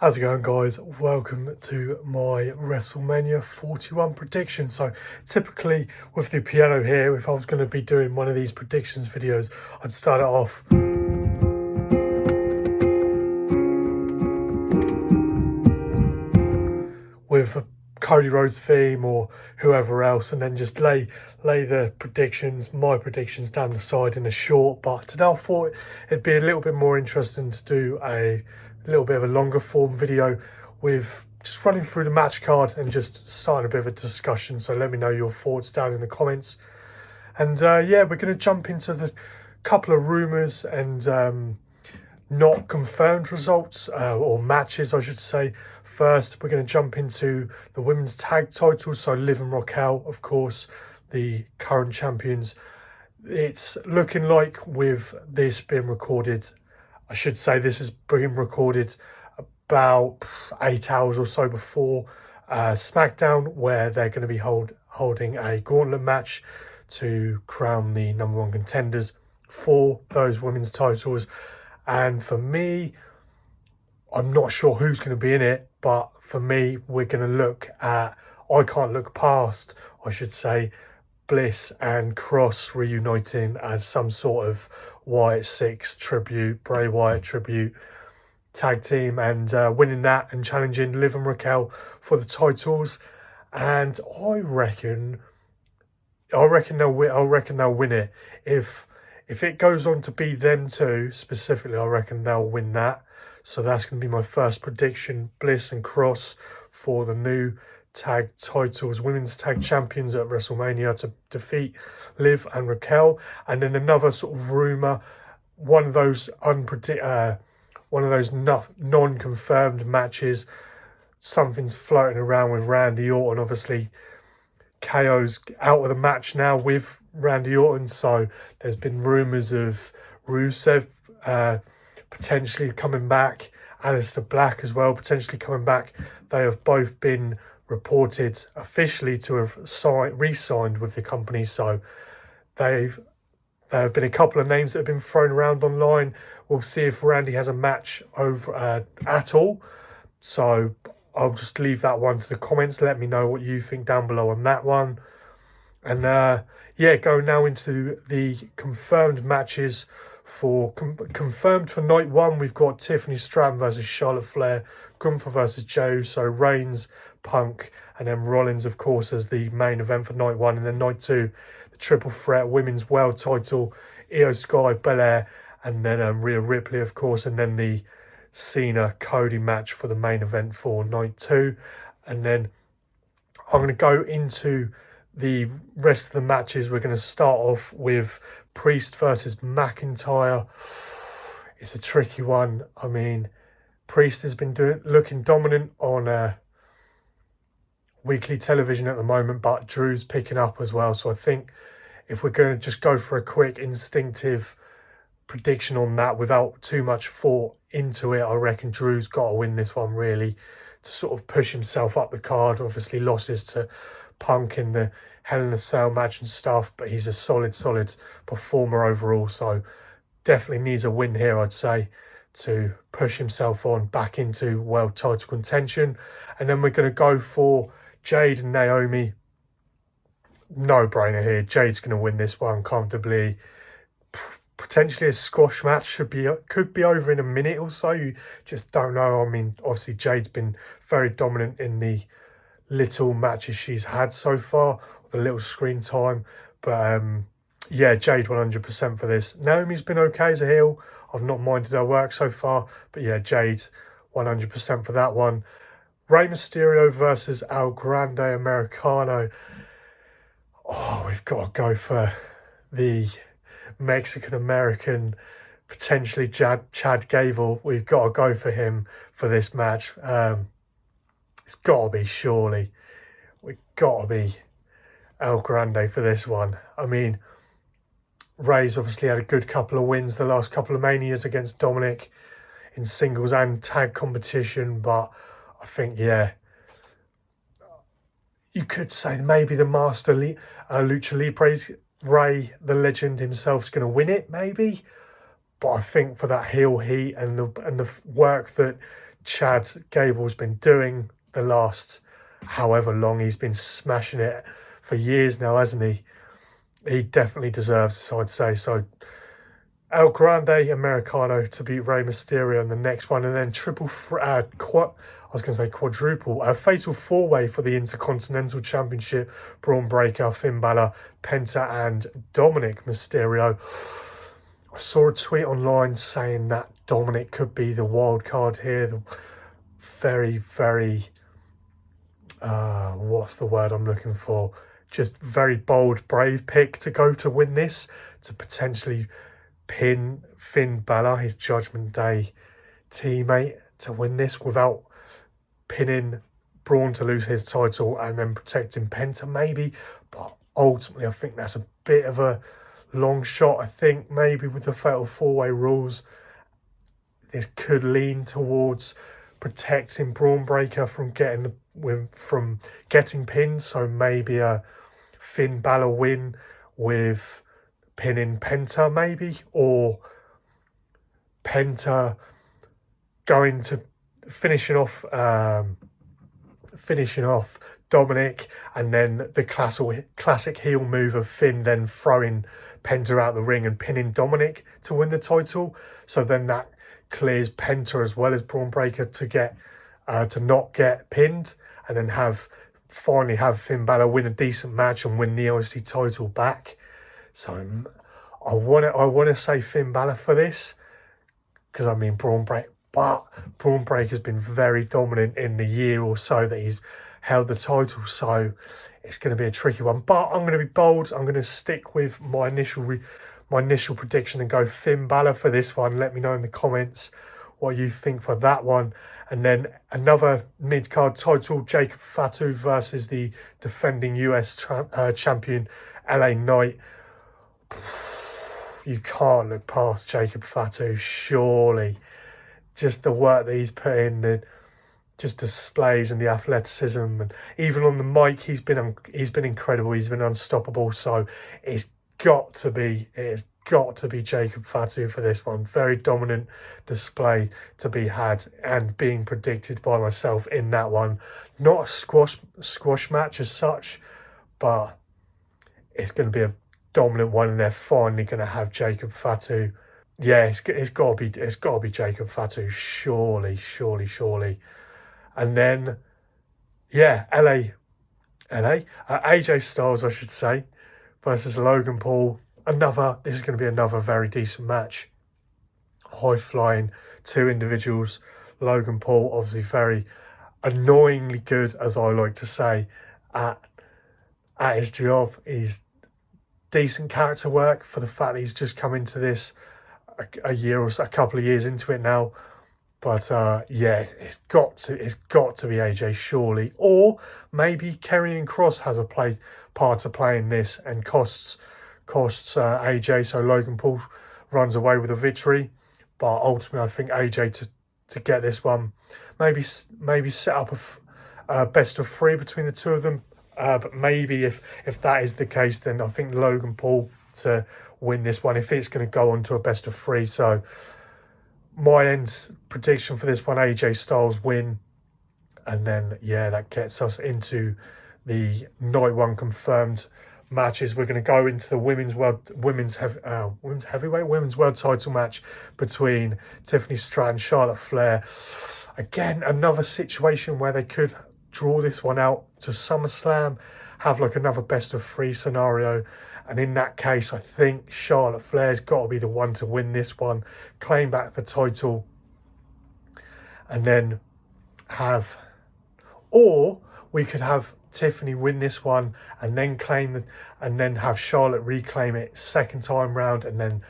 How's it going, guys? Welcome to my WrestleMania 41 prediction. So typically with the piano here, if I was going to be doing one of these predictions videos, I'd start it off with a Cody Rhodes theme or whoever else, and then just lay the predictions, my predictions, down the side in a short. But today I thought it'd be a little bit more interesting to do a little bit of a longer form video with just running through the match card and just starting a bit of a discussion. So let me know your thoughts down in the comments. And yeah, we're going to jump into the couple of rumours and not confirmed results, or matches I should say. First, we're going to jump into the women's tag titles. So Liv and Raquel, of course, the current champions. It's looking like with this being recorded, I should say this is being recorded about 8 hours or so before SmackDown, where they're going to be holding a gauntlet match to crown the #1 contenders for those women's titles. And for me, I'm not sure who's going to be in it, but for me, we're going to look at, I can't look past, I should say, Bliss and Cross reuniting as some sort of Wyatt 6 tribute, Bray Wyatt tribute tag team, and winning that and challenging Liv and Raquel for the titles. And I reckon they'll win it. If it goes on to be them two specifically, I reckon they'll win that. So that's going to be my first prediction. Bliss and Cross for the new tag titles, women's tag champions at WrestleMania, to defeat Liv and Raquel. And then another sort of rumor, one of those non-confirmed matches. Something's floating around with Randy Orton. Obviously, KO's out of the match now with Randy Orton, so there's been rumours of Rusev potentially coming back, Aleister Black as well potentially coming back. They have both been reported officially to have re-signed with the company, so there have been a couple of names that have been thrown around online. We'll see if Randy has a match over at all. So I'll just leave that one to the comments. Let me know what you think down below on that one. And yeah, going now into the confirmed matches. Confirmed for night one, we've got Tiffany Stratton versus Charlotte Flair, Gunther versus Jey Uso, Reigns, Punk, and then Rollins, of course, as the main event for night one. And then night two, the triple threat women's world title, Io Sky, Belair, and then Rhea Ripley, of course, and then the Cena Cody match for the main event for night two. And then I'm going to go into the rest of the matches. We're going to start off with Priest versus McIntyre. It's a tricky one. I mean, Priest has been looking dominant on weekly television at the moment, but Drew's picking up as well. So I think if we're going to just go for a quick instinctive prediction on that without too much thought into it, I reckon Drew's got to win this one, really, to sort of push himself up the card. Obviously losses to Punk in the Hell in a Cell match and stuff, but he's a solid performer overall, so definitely needs a win here, I'd say, to push himself on back into world title contention. And then we're going to go for Jade and Naomi. No-brainer here. Jade's going to win this one comfortably. Potentially a squash match, could be over in a minute or so. You just don't know. I mean, obviously Jade's been very dominant in the little matches she's had so far, the little screen time. But yeah, Jade 100% for this. Naomi's been okay as a heel. I've not minded her work so far, but yeah, Jade 100% for that one. Rey Mysterio versus El Grande Americano. Oh, we've got to go for the Mexican-American, potentially Chad Gable. We've got to go for him for this match. It's got to be, surely. We've got to be El Grande for this one. I mean, Rey's obviously had a good couple of wins the last couple of Manias against Dominic in singles and tag competition, but I think, yeah, you could say maybe the master Lucha Libre's Rey, the legend himself, is going to win it, maybe. But I think for that heel heat and the work that Chad Gable's been doing the last however long. He's been smashing it for years now, hasn't he? He definitely deserves this, I'd say. So El Grande Americano to beat Rey Mysterio in the next one, and then quadruple, a fatal four-way for the Intercontinental Championship. Braun Breaker, Finn Balor, Penta, and Dominic Mysterio. I saw a tweet online saying that Dominic could be the wild card here. The very, very, what's the word I'm looking for? Just very bold, brave pick to go to win this, to potentially pin Finn Balor, his Judgment Day teammate, to win this without pinning Braun to lose his title and then protecting Penta maybe. But ultimately, I think that's a bit of a long shot. I think maybe with the fatal four-way rules, this could lean towards protecting Braun Breaker from getting pinned. So maybe a Finn Balor win with pinning Penta maybe, or Penta going to finishing off Dominic, and then the classic heel move of Finn then throwing Penta out the ring and pinning Dominic to win the title. So then that clears Penta as well as Braun Breaker to not get pinned, and then finally have Finn Balor win a decent match and win the IC title back. So I want to say Finn Balor for this, because I mean Braun Breaker's been very dominant in the year or so that he's held the title, so it's going to be a tricky one. But I'm going to be bold. I'm going to stick with my initial prediction and go Finn Balor for this one. Let me know in the comments what you think for that one. And then another mid-card title, Jacob Fatu versus the defending US champion, LA Knight. You can't look past Jacob Fatu, surely. Just the work that he's put in, the just displays and the athleticism, and even on the mic, he's been incredible. He's been unstoppable. So it has got to be Jacob Fatu for this one. Very dominant display to be had, and being predicted by myself in that one. Not a squash match as such, but it's going to be a dominant one, and they're finally going to have Jacob Fatu. Yeah, it's got to be Jacob Fatu, surely. And then, yeah, AJ Styles, I should say, versus Logan Paul. This is going to be another very decent match. High-flying two individuals. Logan Paul, obviously very annoyingly good, as I like to say, at his job. He's decent character work for the fact that he's just come into this a couple of years into it now. But yeah, it's got to be AJ, surely. Or maybe Karrion Kross has a part to play in this and costs AJ, so Logan Paul runs away with a victory. But ultimately, I think AJ to get this one, maybe set up a best of three between the two of them. But maybe if that is the case, then I think Logan Paul to win this one if it's going to go on to a best of three. So my end prediction for this one, AJ Styles win. And then, yeah, that gets us into the night one confirmed matches. We're going to go into the women's world title match between Tiffany Stratton, Charlotte Flair. Again, another situation where they could draw this one out to SummerSlam, have like another best of three scenario. And in that case, I think Charlotte Flair's got to be the one to win this one, claim back the title, and then or we could have Tiffany win this one and then have Charlotte reclaim it second time round, and then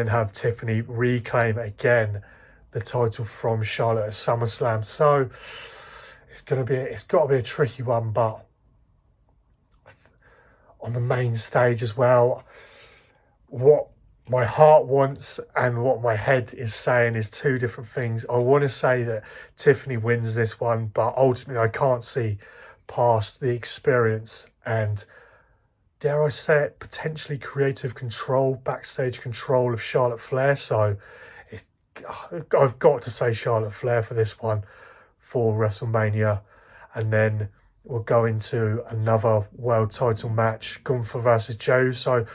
have Tiffany reclaim again the title from Charlotte at SummerSlam. So it's got to be a tricky one, but on the main stage as well, what my heart wants and what my head is saying is two different things. I want to say that Tiffany wins this one, but ultimately I can't see past the experience and, dare I say it, potentially creative control, backstage control of Charlotte Flair. So I've got to say Charlotte Flair for this one, for WrestleMania. And then we'll go into another world title match, Gunther versus Jey Uso.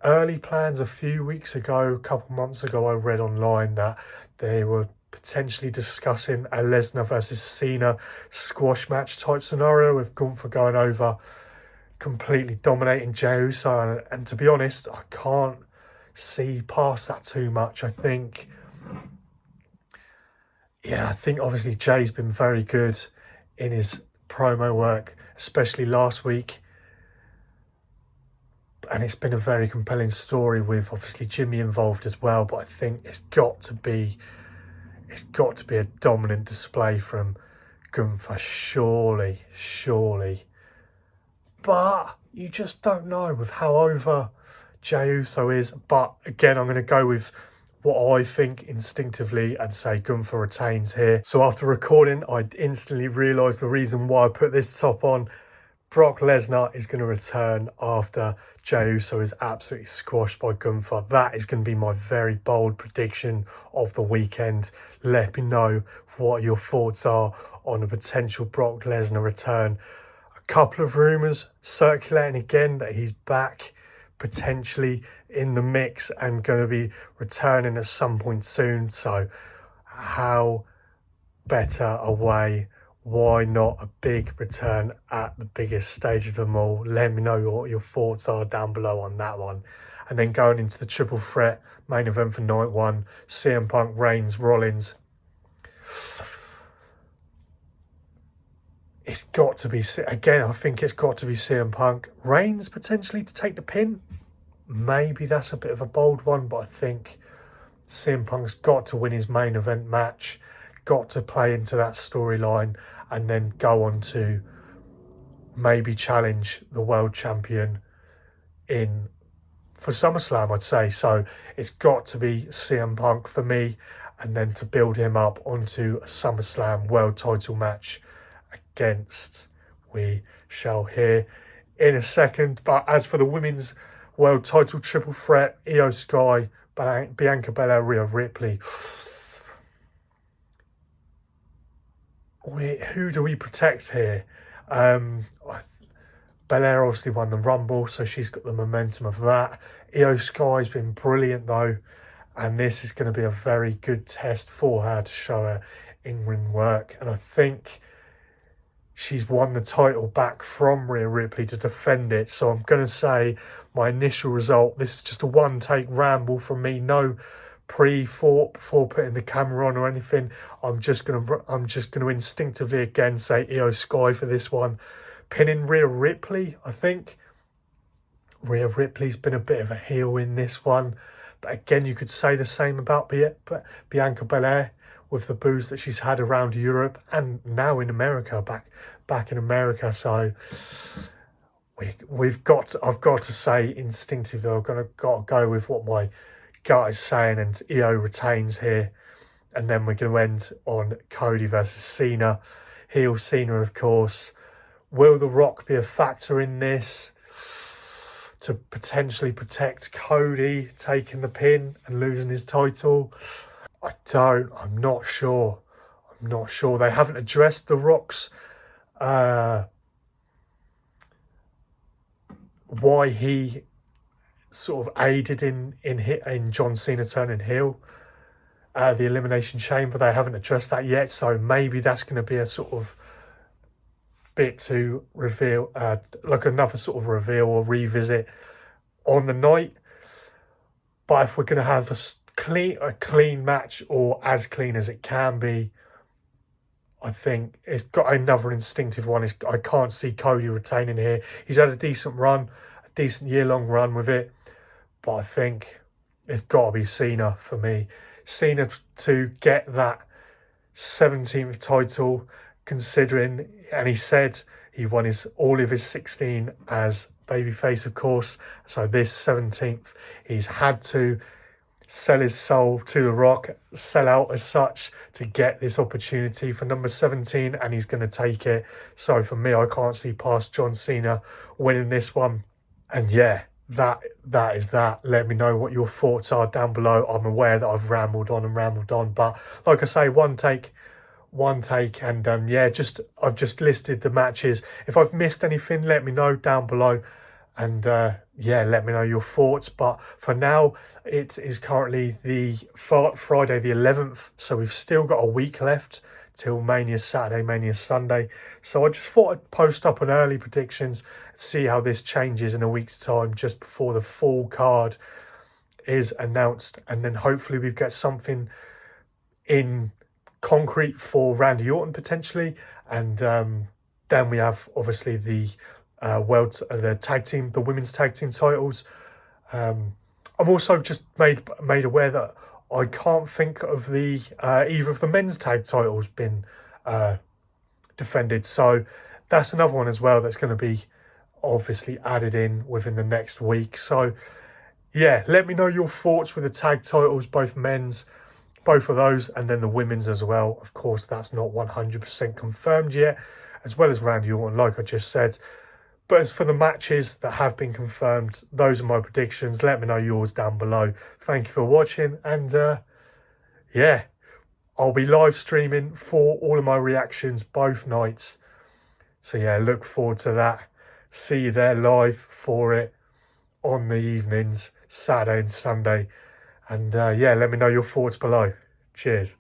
Early plans a few weeks ago, a couple months ago, I read online that they were potentially discussing a Lesnar versus Cena squash match type scenario, with Gunther going over, completely dominating Jey Uso. And to be honest, I can't see past that too much. I think obviously Jay's been very good in his promo work, especially last week. And it's been a very compelling story with obviously Jimmy involved as well. But I think it's got to be a dominant display from Gunther, surely. But you just don't know with how over Jey Uso is. But again, I'm going to go with what I think instinctively and say Gunther retains here. So after recording, I instantly realised the reason why I put this top on. Brock Lesnar is going to return after Jey Uso is absolutely squashed by Gunther. That is going to be my very bold prediction of the weekend. Let me know what your thoughts are on a potential Brock Lesnar return. A couple of rumours circulating again that he's back, potentially in the mix and going to be returning at some point soon. So how better a way? Why not a big return at the biggest stage of them all? Let me know what your thoughts are down below on that one. And then going into the triple threat main event for night one, CM Punk, Reigns, Rollins. It's got to be, again, I think it's got to be CM Punk. Reigns potentially to take the pin. Maybe that's a bit of a bold one, but I think CM Punk's got to win his main event match, got to play into that storyline, and then go on to maybe challenge the world champion for SummerSlam, I'd say. So it's got to be CM Punk for me, and then to build him up onto a SummerSlam world title match against, we shall hear in a second. But as for the women's world title triple threat, Io Sky, Bianca Belair, Rhea Ripley. Who do we protect here? Belair obviously won the Rumble, so she's got the momentum of that. Io Sky's been brilliant though, and this is going to be a very good test for her to show her in-ring work. And I think she's won the title back from Rhea Ripley to defend it. So I'm going to say my initial result, this is just a one-take ramble from me, no pre-thought before putting the camera on or anything. I'm just gonna instinctively again say Io Sky for this one, pinning Rhea Ripley. I think Rhea Ripley's been a bit of a heel in this one, but again, you could say the same about Bianca Belair with the boos that she's had around Europe and now in America, back in America. So I've got to say instinctively, I've got to go with what my gut is saying, and Io retains here. And then we're going to end on Cody versus Cena. Heel Cena, of course. Will The Rock be a factor in this to potentially protect Cody taking the pin and losing his title? I'm not sure. They haven't addressed The Rock's why he sort of aided in John Cena turning heel, the Elimination Chamber. They haven't addressed that yet, so maybe that's going to be a sort of bit to reveal, like another sort of reveal or revisit on the night. But if we're going to have a clean match, or as clean as it can be, I think it's got another instinctive one. I can't see Cody retaining here. He's had a decent run, a decent year-long run with it. But I think it's got to be Cena for me. Cena to get that 17th title, considering, and he said he won all of his 16 as babyface, of course. So this 17th, he's had to sell his soul to The Rock, sell out as such, to get this opportunity for number 17, and he's going to take it. So for me, I can't see past John Cena winning this one. And yeah, that is that. Let me know what your thoughts are down below. I'm aware that I've rambled on, but like I say, one take, and yeah, I've just listed the matches. If I've missed anything, let me know down below, and yeah, let me know your thoughts. But for now, it is currently the Friday the 11th, so we've still got a week left till Mania Saturday, Mania Sunday. So I just thought I'd post up an early predictions, see how this changes in a week's time, just before the full card is announced, and then hopefully we get something in concrete for Randy Orton potentially, and then we have obviously the the women's tag team titles. I'm also just made aware that I can't think of the either of the men's tag titles been defended, so that's another one as well that's going to be obviously added in within the next week. So yeah, let me know your thoughts with the tag titles, both men's, both of those, and then the women's as well. Of course, that's not 100% confirmed yet, as well as Randy Orton, like I just said. But as for the matches that have been confirmed, those are my predictions. Let me know yours down below. Thank you for watching, and yeah, I'll be live streaming for all of my reactions both nights. So yeah, look forward to that. See you there live for it on the evenings, Saturday and Sunday. And yeah, let me know your thoughts below. Cheers.